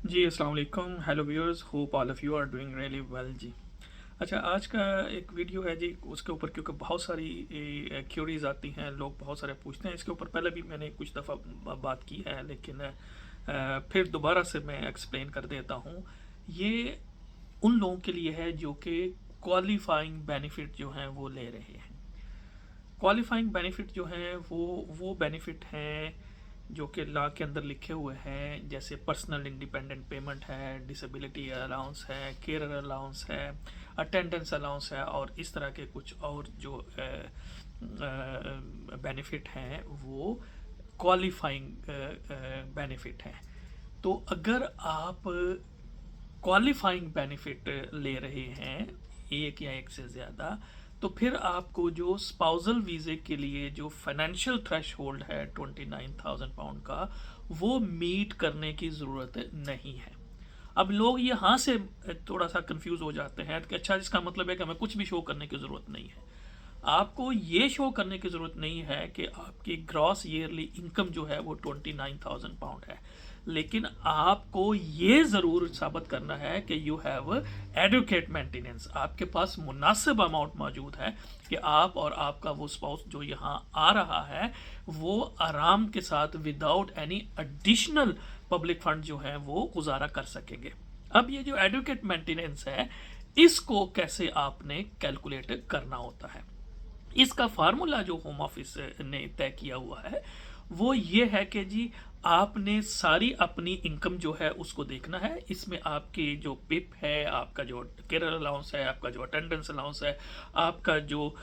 जी, अस्सलाम वालेकुम। Hello viewers, hope all of you are doing really well जी। अच्छा, आज का एक वीडियो है जी, उसके ऊपर क्योंकि बहुत सारी क्यूरीज आती हैं, लोग बहुत सारे पूछते हैं। इसके ऊपर पहले भी मैंने कुछ दफ़ा बात की है, लेकिन फिर दोबारा से मैं एक्सप्लेन कर देता हूँ। ये उन लोगों के लिए है जो कि क्वालिफाइंग बेनिफिट जो हैं वो ले रहे हैं। क्वालिफाइंग बेनिफिट जो हैं वो बेनिफिट हैं जो कि लॉ के अंदर लिखे हुए हैं, जैसे पर्सनल इंडिपेंडेंट पेमेंट है, डिसेबिलिटी अलाउंस है, केयर अलाउंस है, अटेंडेंस अलाउंस है, और इस तरह के कुछ और जो बेनिफिट हैं वो क्वालिफाइंग बेनिफिट हैं। तो अगर आप क्वालिफाइंग बेनिफिट ले रहे हैं, एक या एक से ज़्यादा, तो फिर आपको जो स्पाउजल वीज़े के लिए जो फाइनेंशियल थ्रेश होल्ड है 29,000 पाउंड का, वो मीट करने की ज़रूरत नहीं है। अब लोग यहाँ से थोड़ा सा कंफ्यूज हो जाते हैं कि अच्छा, इसका मतलब है कि हमें कुछ भी शो करने की ज़रूरत नहीं है। आपको ये शो करने की ज़रूरत नहीं है कि आपकी ग्रॉस ईयरली इनकम जो है वो 29,000 पाउंड है, लेकिन आपको ये ज़रूर साबित करना है कि यू हैव एडुकेट मेंटेनेंस, आपके पास मुनासिब अमाउंट मौजूद है कि आप और आपका वो स्पाउस जो यहाँ आ रहा है वो आराम के साथ without any additional public fund जो है वो गुजारा कर सकेंगे। अब ये जो एडुकेट मेंटेनेंस है, इसको कैसे आपने कैलकुलेट करना होता है, इसका फार्मूला जो होम ऑफिस ने तय किया हुआ है वो ये है कि जी, आपने सारी अपनी इनकम जो है उसको देखना है। इसमें आपकी जो पिप है, आपका जो केयर अलाउंस है, आपका जो अटेंडेंस अलाउंस है, आपका जो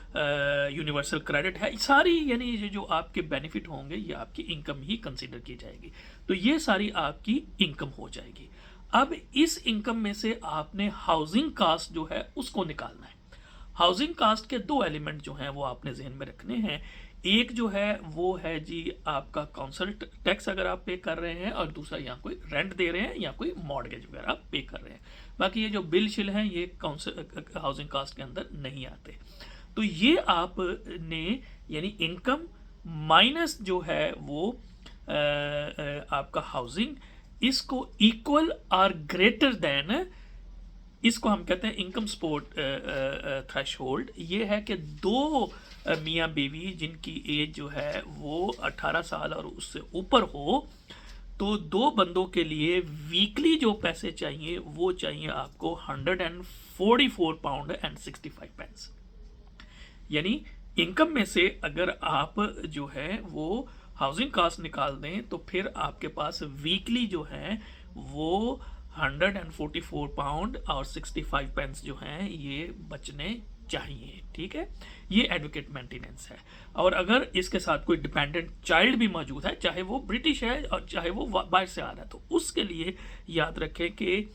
यूनिवर्सल क्रेडिट है, सारी यानी ये जो आपके बेनिफिट होंगे ये आपकी इनकम ही कंसिडर की जाएगी। तो ये सारी आपकी इनकम हो जाएगी। अब इस इनकम में से आपने हाउसिंग कास्ट जो है उसको निकालना है। हाउसिंग कास्ट के दो एलिमेंट जो हैं वो आपने जहन में रखने हैं। एक जो है वो है जी आपका काउंसिल टैक्स अगर आप पे कर रहे हैं, और दूसरा यहाँ कोई रेंट दे रहे हैं या कोई मॉर्गेज वगैरह आप पे कर रहे हैं। बाकी ये जो बिल शिल हैं ये काउंसिल हाउसिंग कास्ट के अंदर नहीं आते। तो ये आपने यानी इनकम माइनस जो है वो आपका हाउसिंग, इसको इक्वल और ग्रेटर देन, इसको हम कहते हैं इनकम सपोर्ट थ्रेश होल्ड। ये है कि दो मियाँ बीवी जिनकी एज जो है वो 18 साल और उससे ऊपर हो, तो दो बंदों के लिए वीकली जो पैसे चाहिए वो चाहिए आपको 144 पाउंड एंड 65 पेंस। यानी इनकम में से अगर आप जो है वो हाउसिंग कास्ट निकाल दें तो फिर आपके पास वीकली जो है वो 144 पाउंड और 65 पेंस जो हैं ये बचने चाहिए। ठीक है, ये एडवोकेट मेंटेनेंस है। और अगर इसके साथ कोई डिपेंडेंट चाइल्ड भी मौजूद है, चाहे वो ब्रिटिश है और चाहे वो बाहर से आ रहा है, तो उसके लिए याद रखें कि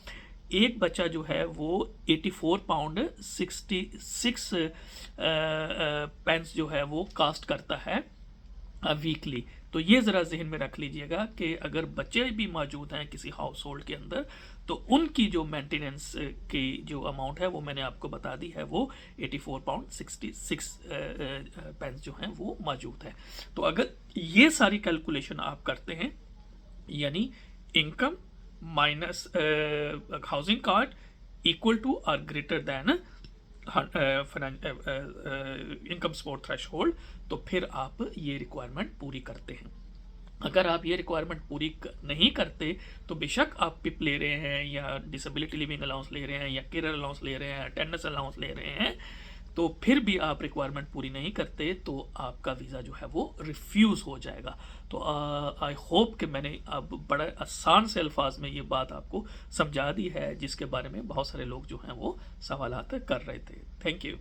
एक बच्चा जो है वो 84 पाउंड 66 पेंस जो है वो कास्ट करता है वीकली। तो ये ज़रा जहन में रख लीजिएगा कि अगर बच्चे भी मौजूद हैं किसी हाउस होल्ड के अंदर, तो उनकी जो मेंटेनेंस की जो अमाउंट है वो मैंने आपको बता दी है, वो 84 पाउंड 66 पेंस जो हैं वो मौजूद है। तो अगर ये सारी कैलकुलेशन आप करते हैं, यानी income minus housing card equal to और greater than income support threshold, तो फिर आप ये रिक्वायरमेंट पूरी करते हैं। अगर आप ये रिक्वायरमेंट पूरी नहीं करते तो बेशक आप पिप ले रहे हैं या डिसेबिलिटी लिविंग अलाउंस ले रहे हैं या केयर अलाउंस ले रहे हैं, अटेंडेंस अलाउंस ले रहे हैं, तो फिर भी आप रिक्वायरमेंट पूरी नहीं करते तो आपका वीज़ा जो है वो रिफ्यूज़ हो जाएगा। तो आई होप कि मैंने अब बड़े आसान से अल्फाज में ये बात आपको समझा दी है, जिसके बारे में बहुत सारे लोग जो हैं वो सवालात कर रहे थे। Thank you.